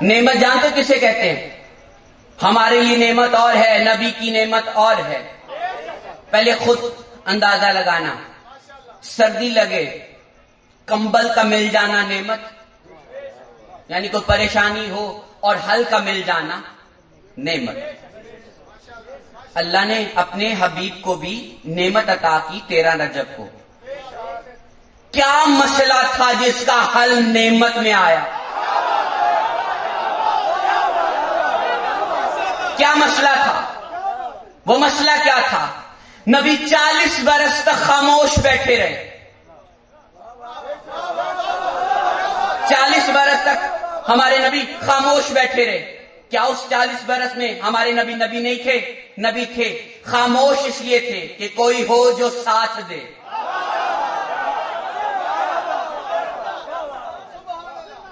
نعمت جانتے کسے کہتے ہیں؟ ہمارے لیے نعمت اور ہے، نبی کی نعمت اور ہے۔ پہلے خود اندازہ لگانا، سردی لگے کمبل کا مل جانا نعمت، یعنی کوئی پریشانی ہو اور حل کا مل جانا نعمت۔ اللہ نے اپنے حبیب کو بھی نعمت عطا کی 13 رجب کو۔ کیا مسئلہ تھا جس کا حل نعمت میں آیا؟ کیا مسئلہ تھا؟ وہ مسئلہ کیا تھا؟ نبی 40 برس تک خاموش بیٹھے رہے۔ 40 برس تک ہمارے نبی خاموش بیٹھے رہے۔ کیا اس 40 برس میں ہمارے نبی نہیں تھے؟ نبی تھے، خاموش اس لیے تھے کہ کوئی ہو جو ساتھ دے۔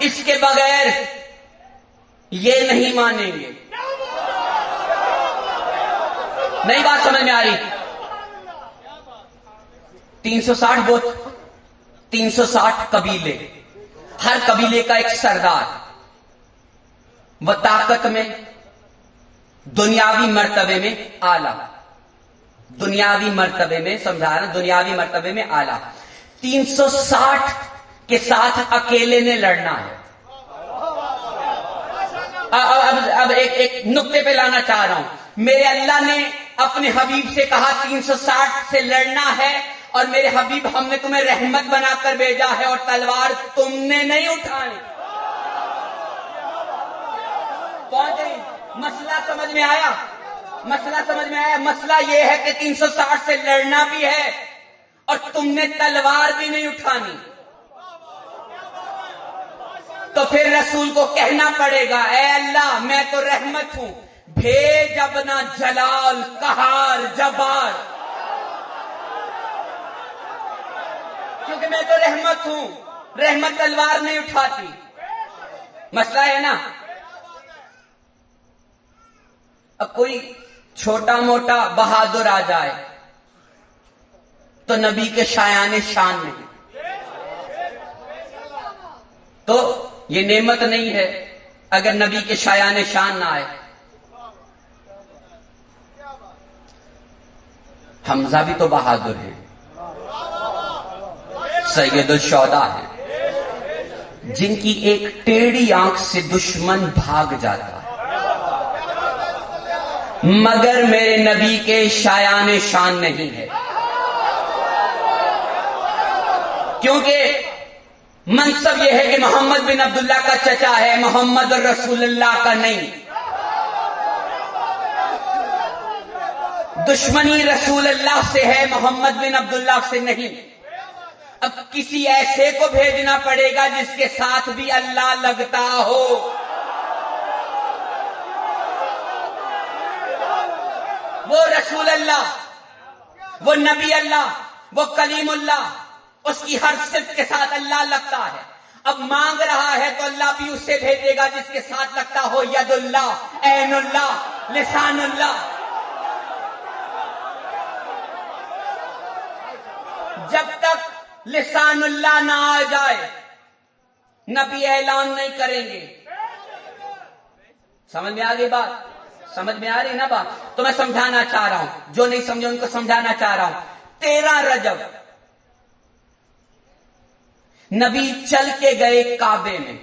اس کے بغیر یہ نہیں مانیں گے۔ نئی بات سمجھ میں آ رہی؟ 360 گوت، 360 قبیلے، ہر قبیلے کا ایک سردار، وہ طاقت میں، دنیاوی مرتبے میں اعلیٰ، دنیاوی مرتبے میں، سمجھا رہا، دنیاوی مرتبے میں اعلیٰ۔ 360 کے ساتھ اکیلے نے لڑنا ہے۔ اب ایک نقطے پہ لانا چاہ رہا ہوں۔ میرے اللہ نے اپنے حبیب سے کہا 360 سے لڑنا ہے، اور میرے حبیب ہم نے تمہیں رحمت بنا کر بھیجا ہے، اور تلوار تم نے نہیں اٹھانی۔ پہنچ گئی؟ مسئلہ سمجھ میں آیا؟ مسئلہ سمجھ میں آیا؟ مسئلہ یہ ہے کہ 360 سے لڑنا بھی ہے اور تم نے تلوار بھی نہیں اٹھانی۔ تو پھر رسول کو کہنا پڑے گا، اے اللہ میں تو رحمت ہوں، بھیج اپنا جلال، قہار، جبار، کیونکہ میں تو رحمت ہوں، رحمت تلوار نہیں اٹھاتی۔ مسئلہ ہے نا؟ اب کوئی چھوٹا موٹا بہادر آ جائے تو نبی کے شایان شان نہیں، تو یہ نعمت نہیں ہے اگر نبی کے شایان شان نہ آئے۔ حمزہ بھی تو بہادر ہے، سید الشہداء ہے، جن کی ایک ٹیڑھی آنکھ سے دشمن بھاگ جاتا ہے، مگر میرے نبی کے شایان شان نہیں ہے، کیونکہ منصب یہ ہے کہ محمد بن عبداللہ کا چچا ہے، محمد رسول اللہ کا نہیں۔ دشمنی رسول اللہ سے ہے، محمد بن عبداللہ سے نہیں۔ اب کسی ایسے کو بھیجنا پڑے گا جس کے ساتھ بھی اللہ لگتا ہو۔ وہ رسول اللہ، وہ نبی اللہ، وہ کلیم اللہ، اس کی ہر صفت کے ساتھ اللہ لگتا ہے۔ اب مانگ رہا ہے تو اللہ بھی اسے بھیجے گا جس کے ساتھ لگتا ہو ید اللہ، عین اللہ، لسان اللہ۔ جب تک لسان اللہ نہ آ جائے نبی اعلان نہیں کریں گے۔ سمجھ میں آ گئی بات؟ سمجھ میں آ رہی نا بات؟ تو میں سمجھانا چاہ رہا ہوں، جو نہیں سمجھے ان کو سمجھانا چاہ رہا ہوں۔ 13 رجب نبی چل کے گئے کعبے میں۔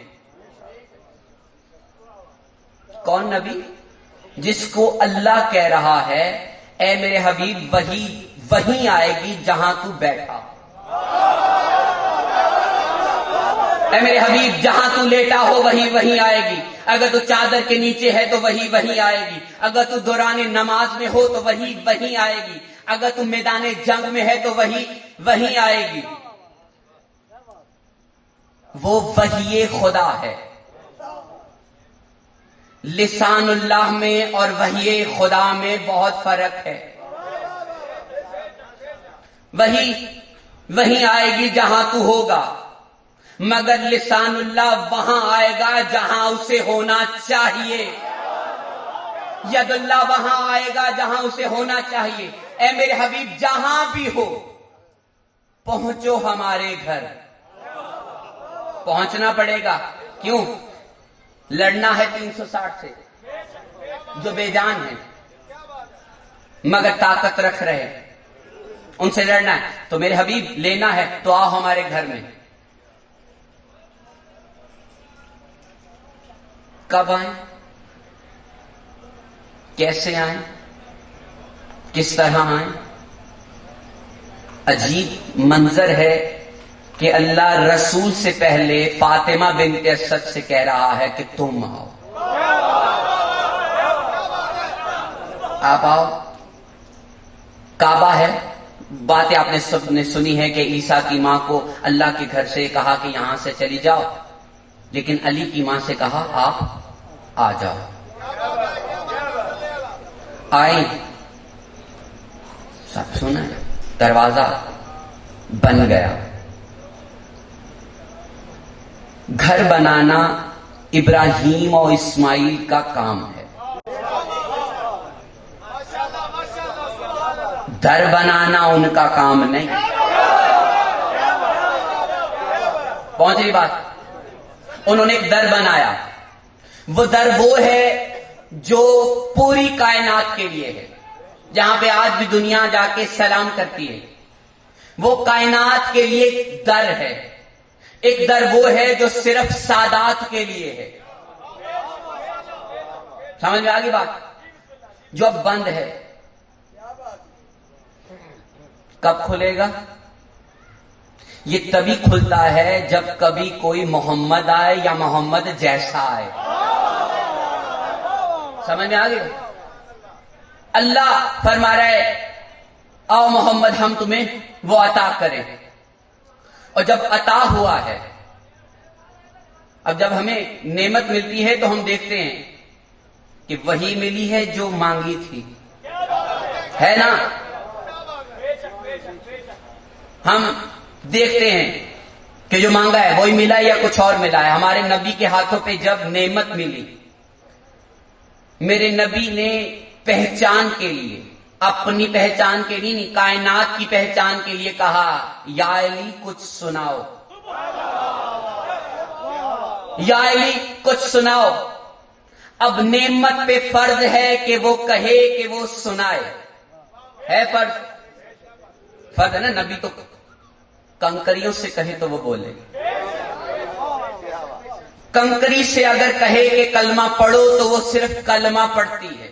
کون نبی؟ جس کو اللہ کہہ رہا ہے اے میرے حبیب وہی آئے گی جہاں تو بیٹھا، اے میرے حبیب جہاں تو لیٹا ہو وہی آئے گی، اگر تو چادر کے نیچے ہے تو وہی آئے گی، اگر تو دوران نماز میں ہو تو وہی آئے گی، اگر تو میدان جنگ میں ہے تو وہی آئے گی۔ وہ وحی خدا ہے۔ لسان اللہ میں اور وحی خدا میں بہت فرق ہے۔ وہی آئے گی جہاں تو ہوگا، مگر لسان اللہ وہاں آئے گا جہاں اسے ہونا چاہیے، ید اللہ وہاں آئے گا جہاں اسے ہونا چاہیے۔ اے میرے حبیب جہاں بھی ہو پہنچو ہمارے گھر، پہنچنا پڑے گا۔ کیوں؟ لڑنا ہے 360 سے جو بے جان ہیں مگر طاقت رکھ رہے ہیں، ان سے لڑنا ہے تو میرے حبیب لینا ہے تو آؤ ہمارے گھر میں. کب آئیں، کیسے آئیں، کس طرح آئیں؟ عجیب منظر ہے کہ اللہ رسول سے پہلے فاطمہ بنت اسد سے کہہ رہا ہے کہ تم آؤ، آپ آؤ. کعبہ ہے، باتیں آپ نے سب نے سنی ہے کہ عیسیٰ کی ماں کو اللہ کے گھر سے کہا کہ یہاں سے چلی جاؤ، لیکن علی کی ماں سے کہا آپ آ جاؤ. آئی، سب سنا، دروازہ بن گیا. گھر بنانا ابراہیم اور اسماعیل کا کام ہے، در بنانا ان کا کام نہیں. پہنچ رہی بات؟ انہوں نے ایک در بنایا. وہ در وہ ہے جو پوری کائنات کے لیے ہے، جہاں پہ آج بھی دنیا جا کے سلام کرتی ہے. وہ کائنات کے لیے ایک در ہے. ایک در وہ ہے جو صرف سادات کے لیے ہے. سمجھ میں آگی بات؟ جو اب بند ہے. کب کھلے گا؟ یہ تبھی کھلتا ہے جب کبھی کوئی محمد آئے یا محمد جیسا آئے. سمجھ میں آ گئی؟ اللہ فرما رہا ہے آؤ محمد ہم تمہیں وہ عطا کریں. اور جب عطا ہوا ہے، اب جب ہمیں نعمت ملتی ہے تو ہم دیکھتے ہیں کہ وہی ملی ہے جو مانگی تھی، ہے نا؟ ہم دیکھتے ہیں کہ جو مانگا ہے وہی ملا یا کچھ اور ملا ہے. ہمارے نبی کے ہاتھوں پہ جب نعمت ملی، میرے نبی نے پہچان کے لیے، اپنی پہچان کے لیے نہیں، کائنات کی پہچان کے لیے کہا یا علی کچھ سناؤ، یا علی کچھ سناؤ. اب نعمت پہ فرض ہے کہ وہ کہے کہ وہ سنائے. ہے فرض ہے نا. نبی تو کنکریوں سے کہے تو وہ بولے. کنکری سے اگر کہے کہ کلمہ پڑھو تو وہ صرف کلمہ پڑھتی ہے.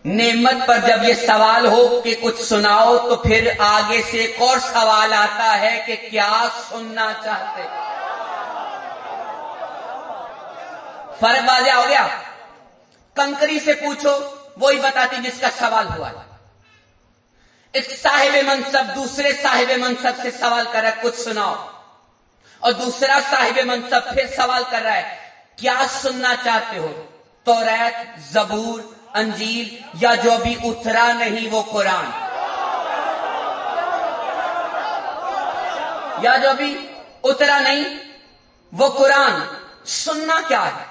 نعمت پر جب یہ سوال ہو کہ کچھ سناؤ تو پھر آگے سے ایک اور سوال آتا ہے کہ کیا سننا چاہتے. فرق واضح ہو گیا؟ کنکری سے پوچھو وہی بتاتی جس کا سوال ہوا ہے. ایک صاحب منصب دوسرے صاحب منصب سے سوال کر رہا ہے کچھ سناؤ، اور دوسرا صاحب منصب پھر سوال کر رہا ہے کیا سننا چاہتے ہو؟ توریت، زبور، انجیل، یا جو ابھی اترا نہیں وہ قرآن؟ یا جو ابھی اترا نہیں وہ قرآن. سننا کیا ہے؟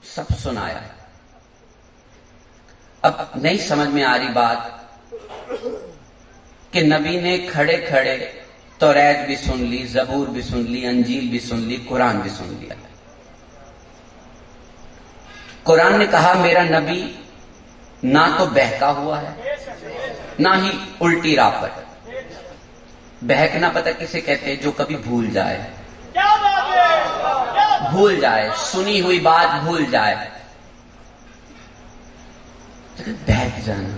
سب سنایا. اب نہیں سمجھ میں آ رہی بات کہ نبی نے کھڑے کھڑے توریت بھی سن لی، زبور بھی سن لی، انجیل بھی سن لی، قرآن بھی سن لیا. قرآن نے کہا میرا نبی نہ تو بہکا ہوا ہے نہ ہی الٹی راہ پر. بہکنا پتہ کسے کہتے ہیں؟ جو کبھی بھول جائے، بھول جائے، سنی ہوئی بات بھول جائے. بہک جانا.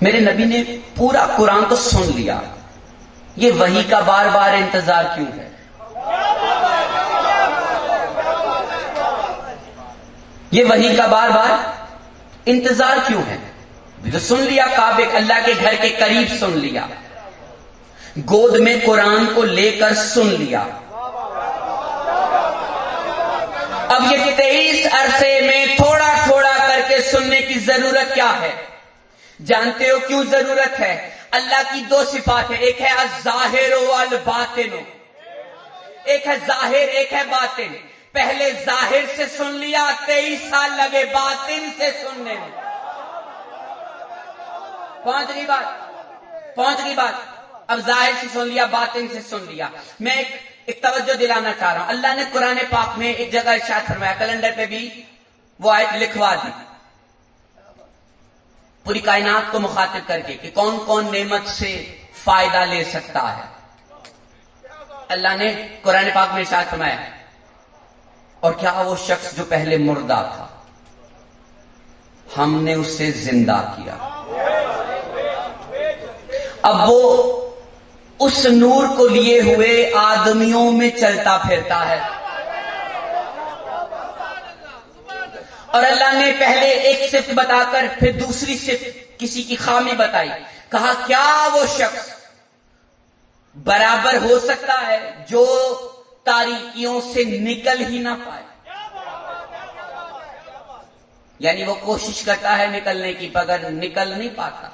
میرے نبی نے پورا قرآن تو سن لیا، یہ وحی کا بار بار انتظار کیوں ہے؟ یہ وحی کا بار بار انتظار کیوں ہے؟ تو سن لیا، کعبے اللہ کے گھر کے قریب سن لیا، گود میں قرآن کو لے کر سن لیا. اب یہ 23 عرصے میں تھوڑا تھوڑا کر کے سننے کی ضرورت کیا ہے؟ جانتے ہو کیوں ضرورت ہے؟ اللہ کی دو صفات ہے، ایک ہے الظاہر والباطن. ایک ہے ظاہر، ایک ہے باطن. پہلے ظاہر سے سن لیا، 23 سال لگے باطن سے سننے میں. پہنچ گئی بات؟ اب ظاہر سے سن لیا، باطن سے سن لیا. میں ایک توجہ دلانا چاہ رہا ہوں. اللہ نے قرآن پاک میں ایک جگہ ارشاد فرمایا، کیلنڈر پہ بھی وہ آیت لکھوا دی پوری کائنات کو مخاطب کر کے کہ کون کون نعمت سے فائدہ لے سکتا ہے. اللہ نے قرآن پاک میں ارشاد فرمایا، اور کیا وہ شخص جو پہلے مردہ تھا ہم نے اسے زندہ کیا، اب وہ اس نور کو لیے ہوئے آدمیوں میں چلتا پھرتا ہے. اور اللہ نے پہلے ایک صفت بتا کر پھر دوسری صفت کسی کی خامی بتائی. کہا کیا وہ شخص برابر ہو سکتا ہے جو تاریکیوں سے نکل ہی نہ پائے. یعنی وہ کوشش کرتا ہے نکلنے کی مگر نکل نہیں پاتا.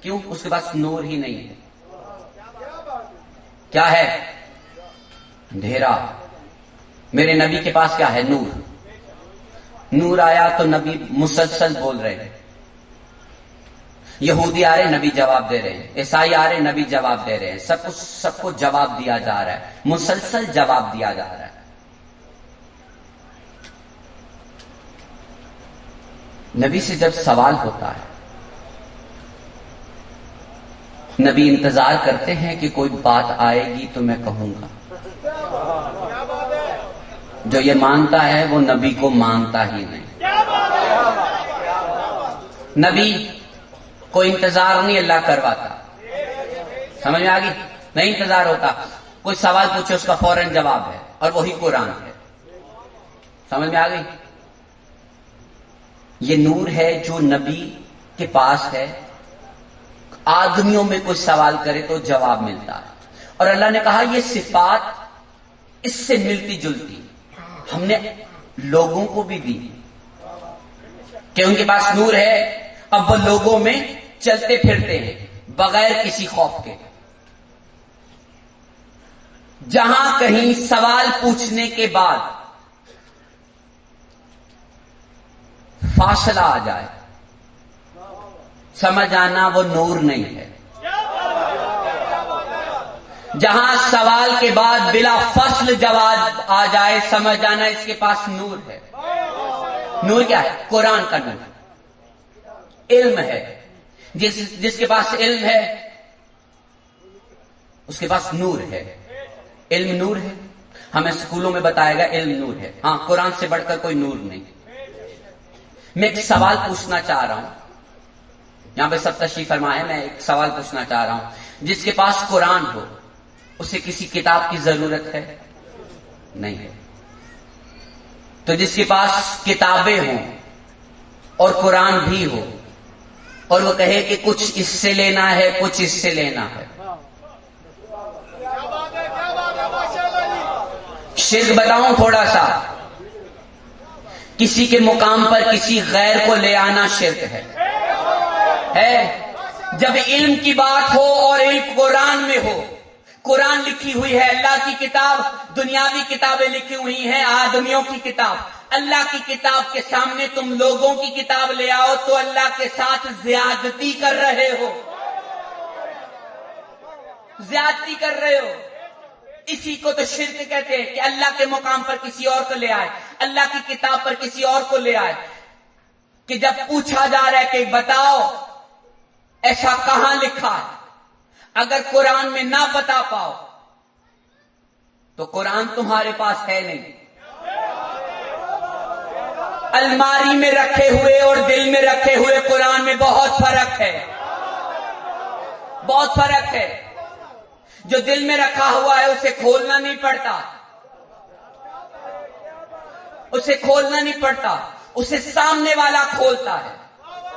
کیوں؟ اس کے پاس نور ہی نہیں ہے. کیا ہے؟ اندھیرا. میرے نبی کے پاس کیا ہے؟ نور. نور آیا تو نبی مسلسل بول رہے ہیں. یہودی آ رہے نبی جواب دے رہے ہیں، عیسائی آ رہے نبی جواب دے رہے ہیں. سب کو جواب دیا جا رہا ہے، مسلسل جواب دیا جا رہا ہے. نبی سے جب سوال ہوتا ہے، نبی انتظار کرتے ہیں کہ کوئی بات آئے گی تو میں کہوں گا. جو یہ مانتا ہے وہ نبی کو مانتا ہی نہیں. نبی کوئی انتظار نہیں اللہ کرواتا. سمجھ میں آ گئی؟ نہیں انتظار ہوتا. کوئی سوال پوچھے اس کا فوراً جواب ہے، اور وہی قرآن ہے. سمجھ میں آ گئی؟ یہ نور ہے جو نبی کے پاس ہے. آدمیوں میں کوئی سوال کرے تو جواب ملتا ہے. اور اللہ نے کہا یہ صفات اس سے ملتی جلتی ہم نے لوگوں کو بھی دی کہ ان کے پاس نور ہے. اب وہ لوگوں میں چلتے پھرتے ہیں بغیر کسی خوف کے. جہاں کہیں سوال پوچھنے کے بعد فاصلہ آ جائے سمجھ آنا وہ نور نہیں ہے. جہاں سوال کے بعد بلا فصل جواب آ جائے سمجھ آنا اس کے پاس نور ہے. نور کیا ہے؟ قرآن کا نور. علم ہے. جس کے پاس علم ہے اس کے پاس نور ہے. علم نور ہے. ہمیں اسکولوں میں بتایا گا علم نور ہے. ہاں، قرآن سے بڑھ کر کوئی نور نہیں. میں ایک سوال پوچھنا چاہ رہا ہوں، یہاں پہ سب تشریف فرما ہے. میں ایک سوال پوچھنا چاہ رہا ہوں. جس کے پاس قرآن ہو اسے کسی کتاب کی ضرورت ہے؟ نہیں ہے. تو جس کے پاس کتابیں ہوں اور قرآن بھی ہو اور وہ کہے کہ کچھ اس سے لینا ہے کچھ اس سے لینا ہے، شرک بتاؤں تھوڑا سا، کسی کے مقام پر کسی غیر کو لے آنا شرک ہے. جب علم کی بات ہو اور علم قرآن میں ہو، قرآن لکھی ہوئی ہے اللہ کی کتاب، دنیاوی کتابیں لکھی ہوئی ہیں آدمیوں کی کتاب. اللہ کی کتاب کے سامنے تم لوگوں کی کتاب لے آؤ تو اللہ کے ساتھ زیادتی کر رہے ہو. زیادتی کر رہے ہو. اسی کو تو شرک کہتے ہیں کہ اللہ کے مقام پر کسی اور کو لے آئے، اللہ کی کتاب پر کسی اور کو لے آئے. کہ جب پوچھا جا رہا ہے کہ بتاؤ ایسا کہاں لکھا ہے، اگر قرآن میں نہ بتا پاؤ تو قرآن تمہارے پاس ہے نہیں. الماری میں رکھے ہوئے اور دل میں رکھے ہوئے قرآن میں بہت فرق ہے. بہت فرق ہے. جو دل میں رکھا ہوا ہے اسے کھولنا نہیں پڑتا، اسے کھولنا نہیں پڑتا، اسے سامنے والا کھولتا ہے.